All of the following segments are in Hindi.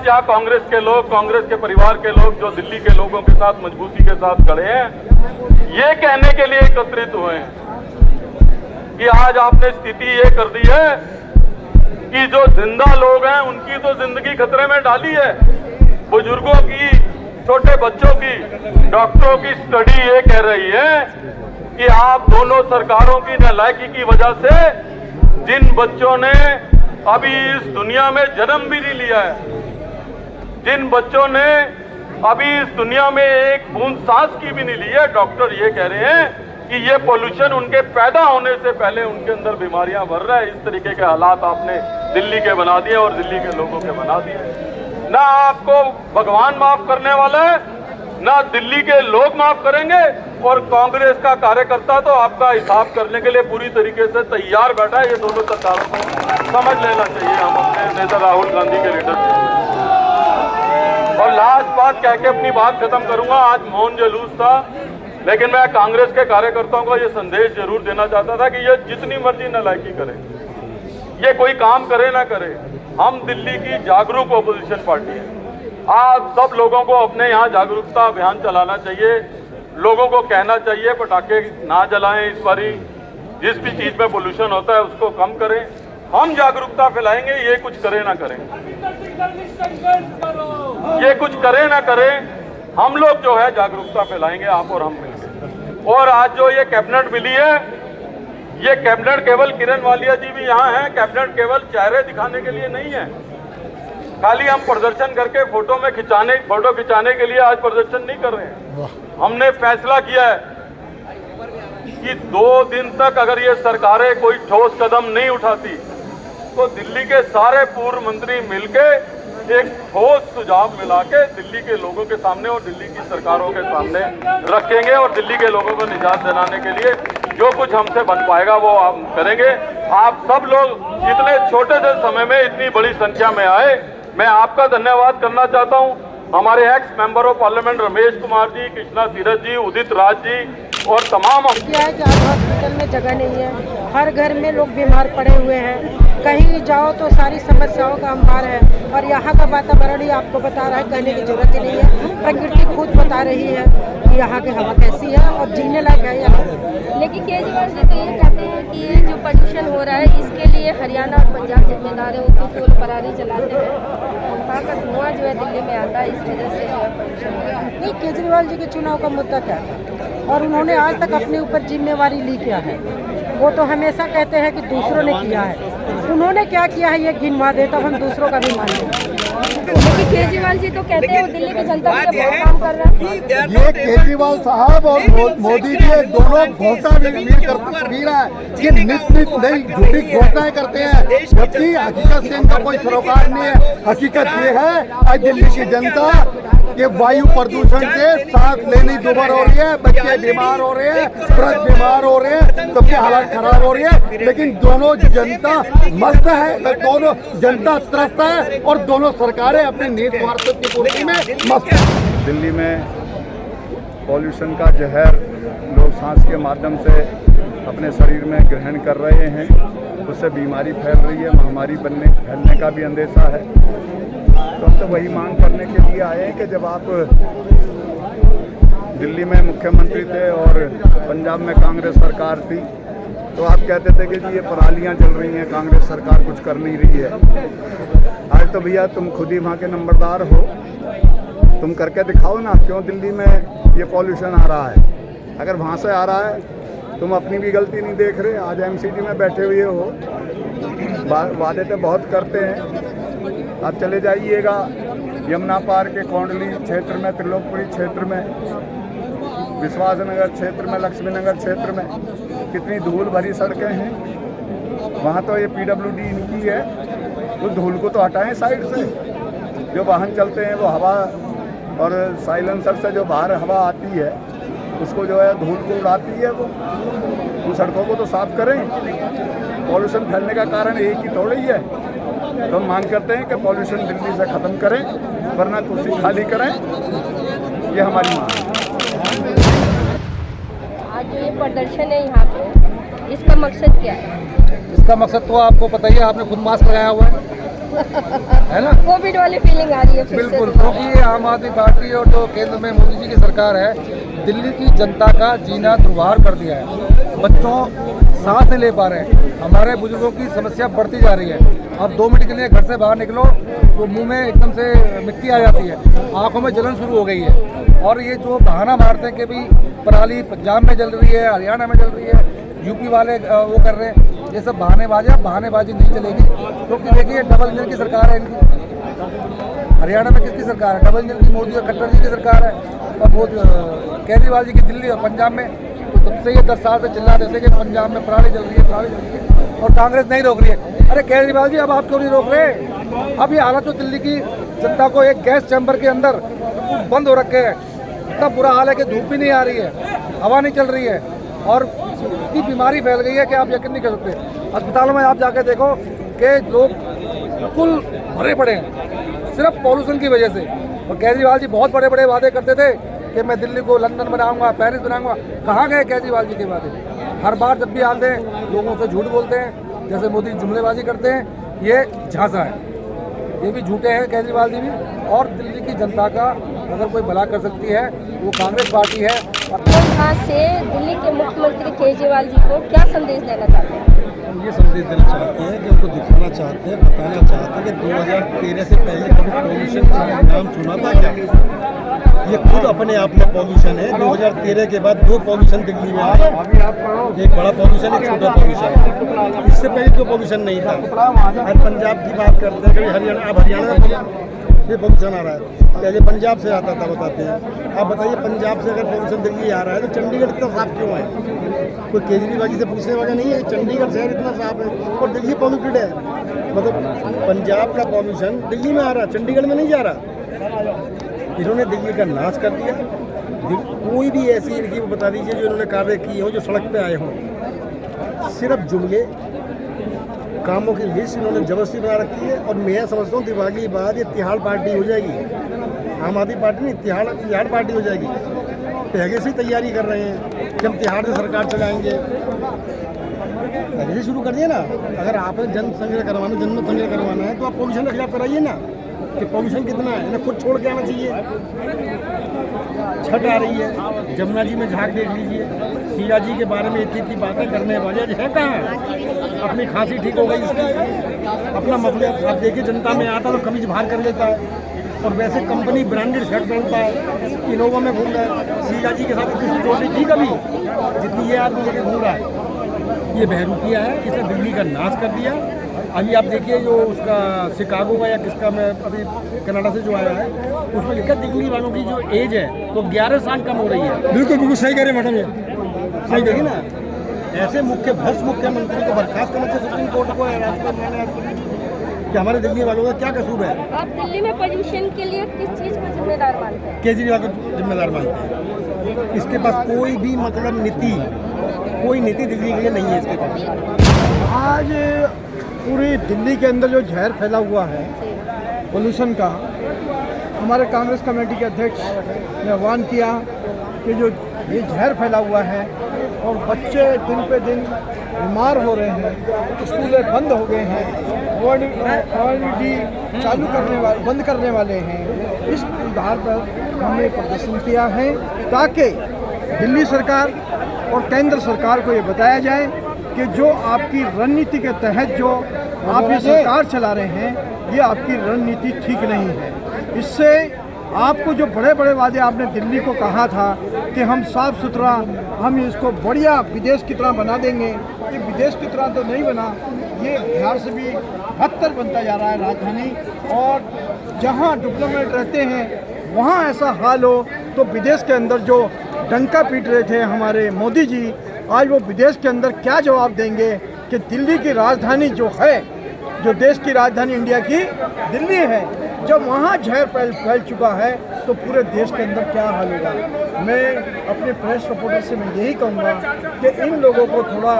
आज यहाँ कांग्रेस के लोग, कांग्रेस के परिवार के लोग जो दिल्ली के लोगों के साथ मजबूती के साथ खड़े हैं, ये कहने के लिए एकत्रित हुए हैं कि आज आपने स्थिति ये कर दी है कि जो जिंदा लोग हैं उनकी तो जिंदगी खतरे में डाली है, बुजुर्गों की, छोटे बच्चों की। डॉक्टरों की स्टडी ये कह रही है कि आप दोनों सरकारों की नालायकी की वजह से जिन बच्चों ने अभी इस दुनिया में जन्म भी नहीं लिया है, जिन बच्चों ने अभी इस दुनिया में एक बूंद सांस की भी नहीं ली है, डॉक्टर ये कह रहे हैं कि ये पोल्यूशन उनके पैदा होने से पहले उनके अंदर बीमारियां भर रहा है। इस तरीके के हालात आपने दिल्ली के बना दिए और दिल्ली के लोगों के बना दिए। ना आपको भगवान माफ करने वाला है, ना दिल्ली के लोग माफ करेंगे, और कांग्रेस का कार्यकर्ता तो आपका हिसाब करने के लिए पूरी तरीके से तैयार बैठा है। ये दोनों सरकारों को समझ लेना चाहिए। हम अपने नेता राहुल गांधी के लीडर और लास्ट बात कह के अपनी बात खत्म करूंगा। आज मौन जुलूस था, लेकिन मैं कांग्रेस के कार्यकर्ताओं को ये संदेश जरूर देना चाहता था कि ये जितनी मर्जी नालायकी करे, ये कोई काम करे ना करे, हम दिल्ली की जागरूक ओपोजिशन पार्टी है। आप सब लोगों को अपने यहाँ जागरूकता अभियान चलाना चाहिए। लोगों को कहना चाहिए पटाखे ना जलाएं, इस बारी जिस भी चीज में पोल्यूशन होता है उसको कम करें। हम जागरूकता फैलाएंगे, ये कुछ करे ना करें, ये कुछ करे ना करें, हम लोग जो है जागरूकता फैलाएंगे, आप और हम मिलकर। और आज जो ये कैबिनेट मिली है, ये कैबिनेट केवल किरण वालिया जी भी यहाँ हैं। कैबिनेट केवल चेहरे दिखाने के लिए नहीं है, खाली हम प्रदर्शन करके फोटो खिंचाने के लिए आज प्रदर्शन नहीं कर रहे हैं। हमने फैसला किया है कि 2 दिन तक अगर ये सरकारें कोई ठोस कदम नहीं उठाती तो दिल्ली के सारे पूर्व मंत्री मिलके एक ठोस सुझाव मिला के दिल्ली के लोगों के सामने और दिल्ली की सरकारों के सामने रखेंगे, और दिल्ली के लोगों को निजात दिलाने के लिए जो कुछ हमसे बन पाएगा वो हम करेंगे। आप सब लोग इतने छोटे से समय में इतनी बड़ी संख्या में आए, मैं आपका धन्यवाद करना चाहता हूं। हमारे ex member of parliament Ramesh Kumar ji, Krishna Tirath ji, Udit Raj ji और तमाम। क्या है कि आज हॉस्पिटल में जगह नहीं है, हर घर में लोग बीमार पड़े हुए हैं, कहीं जाओ तो सारी समस्याओं का अंबार है। और यहाँ का वातावरण ही आपको बता रहा है, कहने की जरूरत ही नहीं है। प्रकृति खुद बता रही है कि यहाँ की हवा कैसी है और जीने लायक है यहाँ। लेकिन केजरीवाल जी तो ये कहते हैं कि ये जो प्रदूषण हो रहा है इसके लिए हरियाणा और पंजाब जिम्मेदार है, वो कोल पराली चलाते हैं, वहाँ का धुआं जो है दिल्ली में आता है, इस वजह से जो है प्रदूषण। नहीं, केजरीवाल जी के चुनाव का मुद्दा क्या था और उन्होंने आज तक अपने ऊपर जिम्मेवारी ली क्या है? वो तो हमेशा कहते हैं कि दूसरों ने किया है, उन्होंने क्या किया है ये गिनवा दे तब हम दूसरों का भी मान लें। लेकिन केजरीवाल जी तो कहते हैं वो दिल्ली की जनता के लिए बहुत काम कर रहा है। ये केजरीवाल साहब और मोदी जी दोनों घोषणा भी रहा है कि नित नई झूठी घोषणाएं करते हैं, जबकि हकीकत से इनका कोई सरोकार नहीं है। हकीकत ये है आज दिल्ली की जनता ये वायु प्रदूषण से सांस लेनी दुर्भर हो रही है, बच्चे बीमार हो रहे हैं, वृद्ध बीमार हो रहे हैं, सबकी हालत खराब हो रही है। लेकिन दोनों जनता मस्त है, दोनों जनता त्रस्त है और दोनों सरकारें अपने नीत स्वार्थ की पूर्ति में मस्त है। दिल्ली में पॉल्यूशन का जहर लोग सांस के माध्यम से अपने शरीर में ग्रहण कर रहे हैं, उससे बीमारी फैल रही है, महामारी फैलने का भी अंदेशा है। तो हम तो वही मांग करने के लिए आए हैं कि जब आप दिल्ली में मुख्यमंत्री थे और पंजाब में कांग्रेस सरकार थी तो आप कहते थे कि जी ये परालियाँ जल रही हैं, कांग्रेस सरकार कुछ कर नहीं रही है। आज तो भैया तुम खुद ही वहाँ के नंबरदार हो, तुम करके दिखाओ ना, क्यों दिल्ली में ये पॉल्यूशन आ रहा है? अगर वहाँ से आ रहा है तुम अपनी भी गलती नहीं देख रहे। आज एमसीडी में बैठे हुए हो, वादे तो बहुत करते हैं। आप चले जाइएगा यमुना पार के कौंडली क्षेत्र में, त्रिलोकपुरी क्षेत्र में, विश्वास नगर क्षेत्र में, लक्ष्मी नगर क्षेत्र में कितनी धूल भरी सड़कें हैं। वहाँ तो ये पीडब्ल्यूडी इनकी है, उस धूल को तो हटाएं साइड से। जो वाहन चलते हैं वो हवा और साइलेंसर से जो बाहर हवा आती है उसको जो है धूल को उड़ाती है, वो उन सड़कों को तो साफ करें। पॉल्यूशन फैलने का कारण एक ही थोड़ा ही है। तो हम मांग करते हैं कि पॉल्यूशन दिल्ली से ख़त्म करें, वरना कुर्सी खाली करें, ये हमारी मांग है। आज जो ये प्रदर्शन है यहाँ पे, इसका मकसद क्या है? इसका मकसद तो आपको पता ही है, आपने खुद मास्क लगाया हुआ है ना। कोविड वाली फीलिंग आ रही है फिर से बिल्कुल, दोबारा। क्योंकि आम आदमी पार्टी और जो केंद्र में मोदी जी की सरकार है, दिल्ली की जनता का जीना दुर्वार कर दिया है। बच्चों सांस नहीं ले पा रहे हैं, हमारे बुजुर्गों की समस्या बढ़ती जा रही है। अब 2 मिनट के लिए घर से बाहर निकलो तो मुंह में एकदम से मिट्टी आ जाती है, आंखों में जलन शुरू हो गई है। और ये जो बहाना मारते हैं कि भाई पराली पंजाब में जल रही है, हरियाणा में जल रही है, यूपी वाले वो कर रहे हैं, ये सब बहानेबाजी नहीं चलेगी। क्योंकि देखिए डबल इंजन की सरकार है इनकी। हरियाणा में किसकी सरकार है? डबल इंजन की, मोदी और खट्टर जी की सरकार है। और केजरीवाल जी की दिल्ली और पंजाब में तो तब से ये 10 साल से चिल्ला देते कि पंजाब में पराली जल रही है और कांग्रेस नहीं रोक रही है। अरे केजरीवाल जी, अब आप क्यों नहीं रोक रहे? अब ये हालत तो दिल्ली की जनता को एक गैस चैम्बर के अंदर बंद हो रखे हैं, इतना बुरा हाल है कि धूप भी नहीं आ रही है, हवा नहीं चल रही है और इतनी बीमारी फैल गई है कि आप यकीन नहीं कर सकते। अस्पतालों में आप जाके देखो कि लोग बिल्कुल भरे पड़े हैं सिर्फ पॉल्यूशन की वजह से। और केजरीवाल जी बहुत बड़े बड़े वादे करते थे कि मैं दिल्ली को लंदन बनाऊंगा, पेरिस बनाऊंगा। कहाँ गए केजरीवाल जी के वादे? हर बार जब भी आते हैं लोगों से झूठ बोलते हैं, जैसे मोदी जुमलेबाजी करते हैं, ये झांसा है, ये भी झूठे हैं केजरीवाल जी भी। और दिल्ली की जनता का अगर कोई भला कर सकती है वो कांग्रेस पार्टी है। यहाँ से दिल्ली के मुख्यमंत्री केजरीवाल जी को क्या संदेश देना चाहते हैं? हम ये संदेश देना चाहते हैं कि उनको दिखाना चाहते हैं, बताना चाहते हैं कि 2013 से पहले कभी पॉल्यूशन का नाम सुना था क्या? ये खुद अपने आप में पॉल्यूशन है। 2013 के बाद 2 पॉल्यूशन दिल्ली में आए, एक बड़ा पॉल्यूशन, एक छोटा पॉल्यूशन। इससे पहले कोई पॉल्यूशन नहीं था। आज पंजाब की बात करते हैं, कभी हरियाणा, अब हरियाणा में ये पॉल्यूशन आ रहा है, पहले पंजाब से आता था बताते हैं। आप बताइए, पंजाब से अगर पॉल्यूशन दिल्ली आ रहा है तो चंडीगढ़ इतना साफ क्यों है? कोई केजरीवाल जी से पूछने वाला नहीं है। चंडीगढ़ शहर इतना साफ है और दिल्ली पॉल्यूटेड है। मतलब पंजाब का पॉल्यूशन दिल्ली में आ रहा है, चंडीगढ़ में नहीं जा रहा। इन्होंने दिल्ली का नाश कर दिया। कोई भी ऐसी इनकी बता दीजिए जो इन्होंने कार्य किए हो, जो सड़क पे आए हों, सिर्फ जुमले, कामों की लिस्ट इन्होंने जबरदस्ती बना रखी है। और मैं समझता हूँ दिवाली के बाद ये तिहाड़ पार्टी हो जाएगी। आम आदमी पार्टी नहीं, तिहाड़ पार्टी हो जाएगी। पहले से तैयारी कर रहे हैं कि हम तिहाड़ से सरकार चलाएंगे। पहले से शुरू कर दिए ना। अगर आपने जन संग्रह करवाना, जनमत संग्रह करवाना है तो आप पॉल्यूशन का खिलाफ कराइए ना कि पॉल्यूशन कितना है, इन्हें खुद छोड़ के आना चाहिए। छठ आ रही है, जमुना जी में झांक देख लीजिए, शीला जी के बारे में इतनी बातें करने वाले है कहाँ? अपनी खांसी ठीक हो गई इसकी, अपना मसले आप देखिए, जनता में आता तो कमीज बाहर कर लेता है और वैसे कंपनी ब्रांडेड शर्ट पहनता है, इनोवा में घूम रहा है। शीला जी के साथ इतनी सिक्योरिटी थी कभी जितनी ये आदमी लेके घूम रहा है? ये बहरूपिया है, इसने दिल्ली का नाश कर दिया। अभी आप देखिए जो उसका शिकागो का या किसका, मैं अभी कनाडा से जो आया है, उसमें लिखा दिल्ली वालों की जो एज है तो 11 साल कम हो रही है। बिल्कुल सही कह रहे मैडम, ये सही देखिए ना। ऐसे मुख्यमंत्री को बर्खास्त करना चाहिए सुप्रीम कोर्ट को कि हमारे दिल्ली वालों का क्या कसूर है। आप दिल्ली में पोल्यूशन के लिए किस चीज़ को जिम्मेदार मानते हैं? केजरीवाल को जिम्मेदार मानते हैं। इसके पास कोई भी मतलब कोई नीति दिल्ली के लिए नहीं है इसके पास। आज पूरी दिल्ली के अंदर जो जहर फैला हुआ है पोल्यूशन का, हमारे कांग्रेस कमेटी के अध्यक्ष ने आह्वान किया कि जो ये जहर फैला हुआ है और बच्चे दिन पे दिन बीमार हो रहे हैं, स्कूलें बंद हो गए हैं, OND बंद करने वाले हैं, इस आधार पर हमने प्रदर्शन किया है ताकि दिल्ली सरकार और केंद्र सरकार को ये बताया जाए कि जो आपकी रणनीति के तहत जो आप ये सरकार चला रहे हैं, ये आपकी रणनीति ठीक नहीं है। इससे आपको जो बड़े बड़े वादे आपने दिल्ली को कहा था कि हम साफ़ सुथरा, हम इसको बढ़िया विदेश की तरह बना देंगे, ये विदेश की तरह तो नहीं बना, ये बिहार से भी बदतर बनता जा रहा है राजधानी। और जहाँ डिप्लोमेट रहते हैं वहाँ ऐसा हाल हो तो विदेश के अंदर जो डंका पीट रहे थे हमारे मोदी जी, आज वो विदेश के अंदर क्या जवाब देंगे कि दिल्ली की राजधानी जो है, जो देश की राजधानी इंडिया की दिल्ली है, जब वहाँ जहर फैल चुका है तो पूरे देश के अंदर क्या हाल होगा। मैं अपने प्रेस रिपोर्टर से मैं यही कहूँगा कि इन लोगों को थोड़ा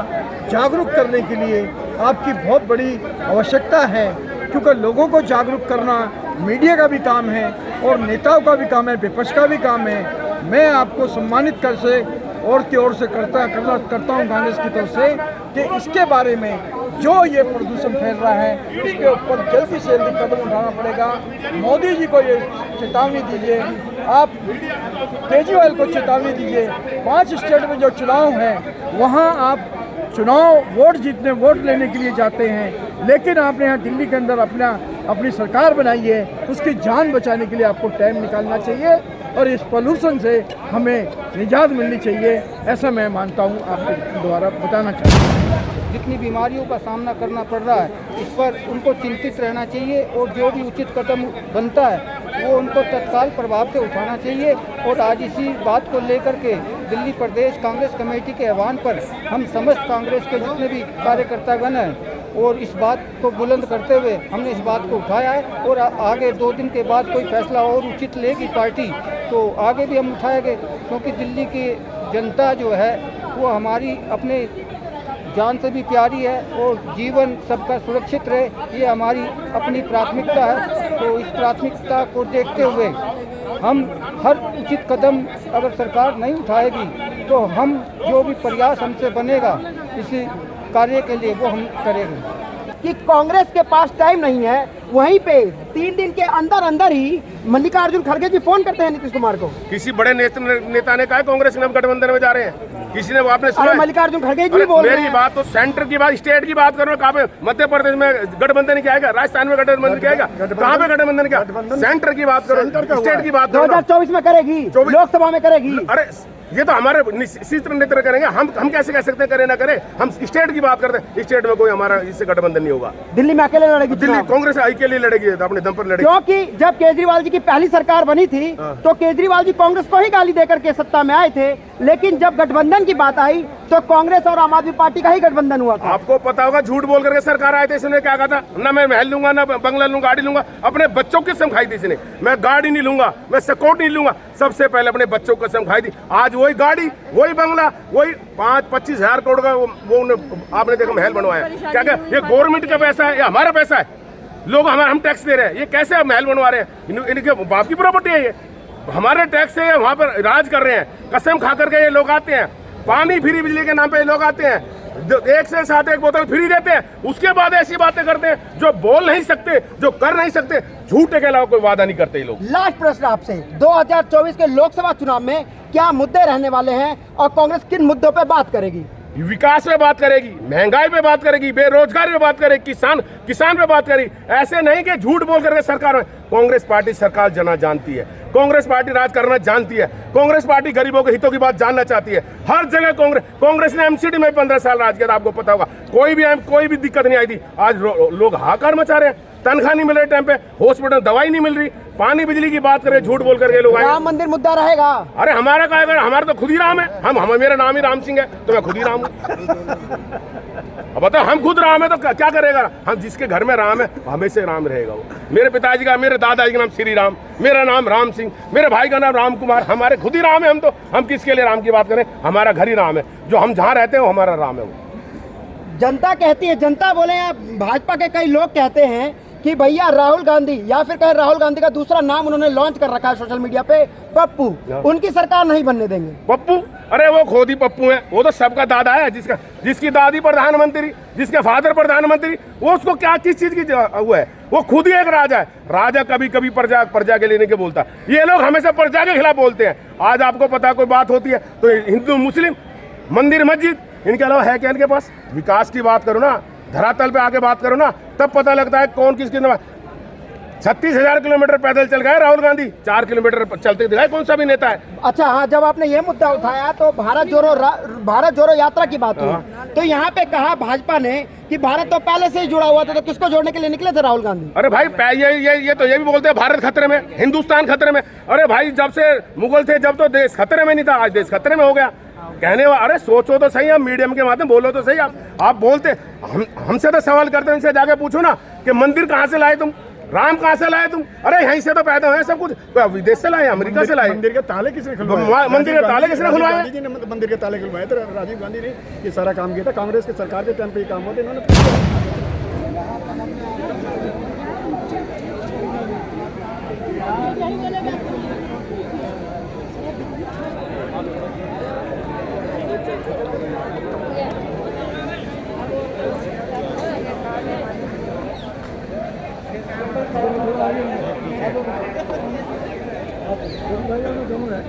जागरूक करने के लिए आपकी बहुत बड़ी आवश्यकता है, क्योंकि लोगों को जागरूक करना मीडिया का भी काम है और नेताओं का भी काम है, विपक्ष का भी काम है। मैं आपको सम्मानित कर से और की ओर से करता हूँ कांग्रेस की तरफ से कि इसके बारे में जो ये प्रदूषण फैल रहा है इसके ऊपर जल्दी से जल्दी कदम उठाना पड़ेगा। मोदी जी को ये चेतावनी दीजिए, आप केजरीवाल को चेतावनी दीजिए। 5 स्टेट में जो चुनाव है वहाँ आप वोट लेने के लिए जाते हैं, लेकिन आपने यहाँ दिल्ली के अंदर अपनी सरकार बनाई है, उसकी जान बचाने के लिए आपको टाइम निकालना चाहिए और इस पोल्यूशन से हमें निजात मिलनी चाहिए, ऐसा मैं मानता हूँ। आपके द्वारा बताना चाहता हूँ जितनी बीमारियों का सामना करना पड़ रहा है इस पर उनको चिंतित रहना चाहिए और जो भी उचित कदम बनता है वो उनको तत्काल प्रभाव से उठाना चाहिए। और आज इसी बात को लेकर के दिल्ली प्रदेश कांग्रेस कमेटी के आह्वान पर हम समस्त कांग्रेस के जितने भी कार्यकर्तागण हैं और इस बात को बुलंद करते हुए हमने इस बात को उठाया है और आगे 2 दिन के बाद कोई फैसला और उचित लेगी पार्टी तो आगे भी हम उठाएंगे, क्योंकि दिल्ली की जनता जो है वो हमारी अपने जान से भी प्यारी है और जीवन सबका सुरक्षित रहे, ये हमारी अपनी प्राथमिकता है। तो इस प्राथमिकता को देखते हुए हम हर उचित कदम अगर सरकार नहीं उठाएगी तो हम जो भी प्रयास हमसे बनेगा इस कार्य के लिए वो हम करेंगे। कि कांग्रेस के पास टाइम नहीं है, वहीं पे 3 दिन के अंदर ही मल्लिकार्जुन खड़गे जी फोन करते हैं नीतीश कुमार को। किसी बड़े नेता ने कहा कांग्रेस में गठबंधन में जा रहे हैं, किसी ने आपने सुना? मल्लिकार्जुन खड़गे जी बोल रहे हैं। मेरी बात तो सेंटर की बात, स्टेट की बात करो। कहाँ पे मध्य प्रदेश में गठबंधन क्या आएगा, राजस्थान में गठबंधन क्या आएगा, कहाँ पे गठबंधन क्या? सेंटर की बात करो, स्टेट की बात करो। 2024 में करेगी, लोकसभा में करेगी। अरे ये तो हमारे नेतृत्व करेंगे, हम कैसे कह सकते हैं करे ना करे? हम स्टेट की बात करते हैं, स्टेट में कोई हमारा इससे गठबंधन नहीं होगा। दिल्ली में अकेले लड़ेगी, दिल्ली कांग्रेस अकेले लड़ेगी, अपने दम पर लड़ेगी। क्योंकि जब केजरीवाल जी की पहली सरकार बनी थी तो केजरीवाल जी कांग्रेस को ही गाली देकर के सत्ता में आए थे, लेकिन जब गठबंधन की बात आई तो कांग्रेस और आम आदमी पार्टी का ही गठबंधन हुआ था। आपको पता होगा, झूठ बोल करके सरकार आए थे, इसने क्या कहा था? ना मैं महल लूंगा, ना बंगला लूंगा, गाड़ी लूंगा। अपने बच्चों की कसम खाई थी इसने, मैं गाड़ी नहीं लूंगा, मैं सकोट नहीं लूंगा। सबसे पहले अपने बच्चों की कसम खाई थी। आज वही गाड़ी, वही बंगला, वही 5-25 हजार करोड़ का वो आपने देखो महल बनवाया। क्या क्या ये गवर्नमेंट का पैसा है या हमारा पैसा है? लोग हम टैक्स दे रहे हैं, ये कैसे महल बनवा रहे हैं? इनके बाप की प्रॉपर्टी है, ये हमारे टैक्स से वहां पर राज कर रहे हैं। कसम खा करके ये लोग आते हैं, पानी फ्री बिजली के नाम पे ये लोग आते हैं, 1 से 7 एक बोतल फ्री देते हैं, उसके बाद ऐसी बातें करते हैं जो बोल नहीं सकते, जो कर नहीं सकते। झूठे के अलावा कोई वादा नहीं करते ये लोग। लास्ट प्रश्न आपसे, 2024 के लोकसभा चुनाव में क्या मुद्दे रहने वाले हैं और कांग्रेस किन मुद्दों पे बात करेगी? विकास पे बात करेगी, महंगाई पे बात करेगी, बेरोजगारी पे बात करेगी, किसान पे बात करेगी। ऐसे नहीं कि झूठ बोल करके सरकार में। कांग्रेस पार्टी सरकार जानती है, कांग्रेस पार्टी राज करना जानती है, कांग्रेस पार्टी गरीबों के हितों की बात जानना चाहती है। हर जगह कांग्रेस ने एमसीडी में 15 साल राज किया था, आपको पता होगा। कोई भी दिक्कत नहीं आई थी। आज लोग हाहाकार मचा रहे हैं, तनख्वाह नहीं मिल रही टाइम पे, हॉस्पिटल दवाई नहीं मिल रही, पानी बिजली की बात करें, झूठ बोल करके लोग आए। राम मंदिर मुद्दा रहेगा। अरे हमारा क्या है, हमारा तो खुद ही राम है। मेरा नाम ही राम सिंह है, तो मैं खुद ही राम हूँ। अब बताओ, हम खुद राम है तो क्या करेगा? हम जिसके घर में राम है हमेशा राम रहेगा वो। मेरे पिताजी का, मेरे दादाजी का नाम श्री राम, मेरा नाम राम सिंह, मेरे भाई का नाम राम कुमार। हमारे खुद ही राम है हम किसके लिए राम की बात करें? हमारा घर ही राम है, जो हम जहाँ रहते हैं वो हमारा राम है। वो जनता कहती है, जनता बोले या भाजपा के कई लोग कहते हैं कि भैया राहुल गांधी, या फिर कहे राहुल गांधी का दूसरा नाम उन्होंने लॉन्च कर रखा है सोशल मीडिया पे, पप्पू, उनकी सरकार नहीं बनने देंगे। पप्पू? अरे वो खुद ही पप्पू है, वो तो सबका दादा है, जिसकी दादी प्रधानमंत्री, जिसके फादर प्रधानमंत्री। वो उसको क्या किस चीज की वो है? वो खुद ही एक राजा है। राजा कभी कभी प्रजा के लेने के बोलता है। ये लोग हमेशा प्रजा के खिलाफ बोलते हैं। आज आपको पता कोई बात होती है तो हिंदू मुस्लिम, मंदिर मस्जिद, इनके अलावा है क्या इनके पास? विकास की बात करो ना, धरातल पे आके बात करो ना, तब पता लगता है कौन किसकी। 36,000 किलोमीटर पैदल चल गए राहुल गांधी, 4 किलोमीटर चलते दिखाए कौन सा भी नेता है। अच्छा हाँ, जब आपने ये मुद्दा उठाया तो भारत जोड़ो यात्रा की बात हुई, तो यहाँ पे कहा भाजपा ने कि भारत तो पहले से ही जुड़ा हुआ था, तो किसको जोड़ने के लिए निकले थे राहुल गांधी? अरे भाई ये तो ये भी बोलते हैं भारत खतरे में, हिंदुस्तान खतरे में। अरे भाई जब से मुगल थे जब तो देश खतरे में नहीं था, आज देश खतरे में हो गया। कहने वाला, अरे सोचो तो सही, आप मीडियम के माध्यम बोलो तो सही। आप बोलते, हमसे तो सवाल करते हैं, इनसे जाके पूछो ना कि मंदिर कहाँ से लाए तुम, राम कहाँ से लाए तुम? अरे यहीं से तो पैदा हुए सब कुछ, विदेश से लाए, अमेरिका से लाए। मंदिर के ताले किसने खुलवाए? मंदिर के ताले किसने खुलवाए? गांधी जी ने मंदिर के ताले खुलवाए थे, राजीव गांधी ने ये सारा काम किया था। कांग्रेस की सरकार के टाइम पे ये काम होते इन्होंने। भाइयों में दोनों है।